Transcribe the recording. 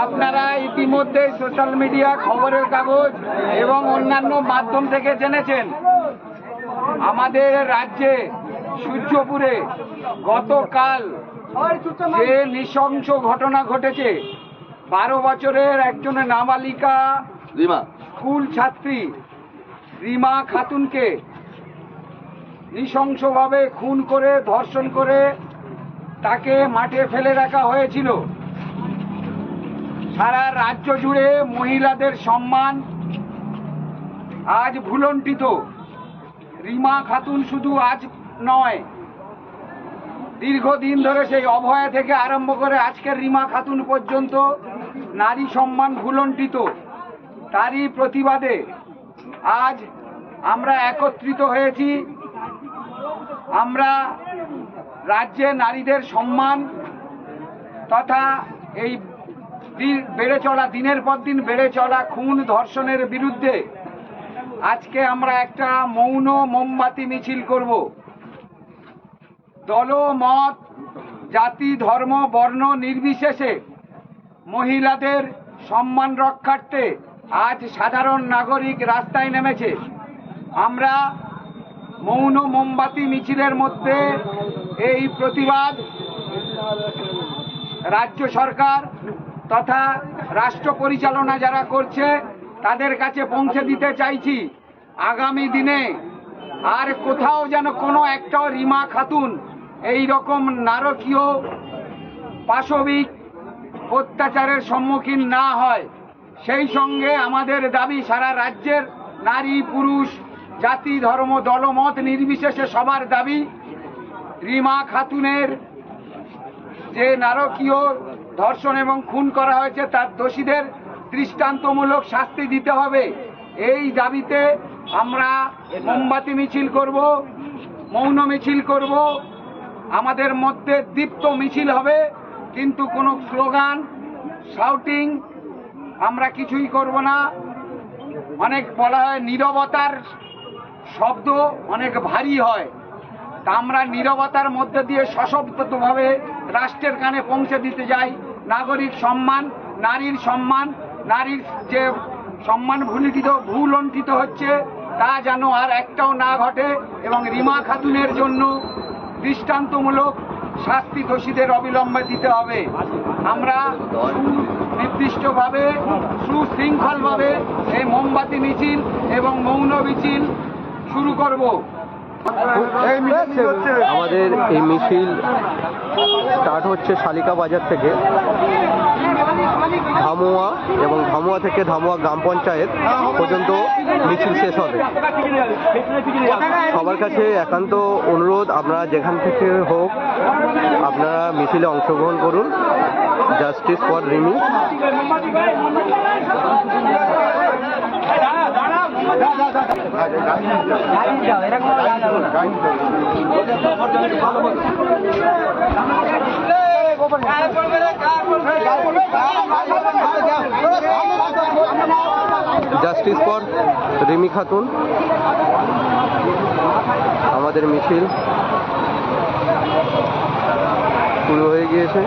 আপনারা ইতিমধ্যে social media, খবরের কাগজ এবং অন্যান্য মাধ্যম থেকে জেনেছেন আমাদের রাজ্যে সূর্যপুরে গতকাল যে নৃশংস ঘটনা ঘটেছে, 12 বছরের একজন নাবালিকা স্কুল ছাত্রী রিমা খাতুনকে নৃশংসভাবে খুন করে, ধর্ষণ করে তাকে মাঠে ফেলে রাখা হয়েছিল। সারা রাজ্য জুড়ে মহিলাদের সম্মান আজ ভুলণ্ঠিত। রিমা খাতুন শুধু আজ নয়, দীর্ঘদিন ধরে সেই অভয়া থেকে আরম্ভ করে আজকের রিমা খাতুন পর্যন্ত নারী সম্মান ভুলণ্ঠিত। তারই প্রতিবাদে আজ আমরা একত্রিত হয়েছি। আমরা রাজ্যে নারীদের সম্মান তথা এই বেড়ে চলা, দিনের পর দিন বেড়ে চলা খুন ধর্ষণের বিরুদ্ধে আজকে আমরা একটা মৌন মোমবাতি মিছিল করব। দল, মত, জাতি, ধর্ম, বর্ণ নির্বিশেষে মহিলাদের সম্মান রক্ষার্থে আজ সাধারণ নাগরিক রাস্তায় নেমেছে। আমরা মৌন মোমবাতি মিছিলের মধ্যে এই প্রতিবাদ রাজ্য সরকার তথা রাষ্ট্র পরিচালনা যারা করছে তাদের কাছে পৌঁছে দিতে চাইছি। আগামী দিনে আর কোথাও যেন কোনো একটাও রিমা খাতুন এই রকম নারকীয় পাশবিক অত্যাচারের সম্মুখীন না হয়। সেই সঙ্গে আমাদের দাবি, সারা রাজ্যের নারী, পুরুষ, জাতি, ধর্ম, দলমত নির্বিশেষে সবার দাবি, রিমা খাতুনের যে নারকীয় ধর্ষণ এবং খুন করা হয়েছে তার দোষীদের দৃষ্টান্তমূলক শাস্তি দিতে হবে। এই দাবিতে আমরা মোমবাতি মিছিল করব, মৌন মিছিল করব। আমাদের মধ্যে দীপ্ত মিছিল হবে, কিন্তু কোনো স্লোগান, শাউটিং আমরা কিছুই করব না। অনেক বলা হয় নীরবতার শব্দ অনেক ভারী হয়, তা আমরা নীরবতার মধ্যে দিয়ে সশব্দভাবে রাষ্ট্রের কানে পৌঁছে দিতে যাই। নাগরিক সম্মান, নারীর সম্মান, নারীর যে সম্মান ভুলণ্ঠিত হচ্ছে তা যেন আর একটাও না ঘটে এবং রিমা খাতুনের জন্য দৃষ্টান্তমূলক শাস্তি দোষীদের অবিলম্বে দিতে হবে। আমরা নির্দিষ্টভাবে সুশৃঙ্খলভাবে এই মোমবাতি মিছিল এবং মৌন মিছিল শুরু করব। আমাদের এই মিছিল স্টার্ট হচ্ছে শালিকা বাজার থেকে ধামুয়া, এবং ধামুয়া থেকে ধামুয়া গ্রাম পঞ্চায়েত পর্যন্ত মিছিল শেষ হবে। সবার কাছে একান্ত অনুরোধ, আপনারা যেখান থেকে হোক আপনারা মিছিলে অংশগ্রহণ করুন। Justice for Rimi. Justice for Rimi Khatun. আমাদের মিছিল শুরু হয়ে গিয়েছে।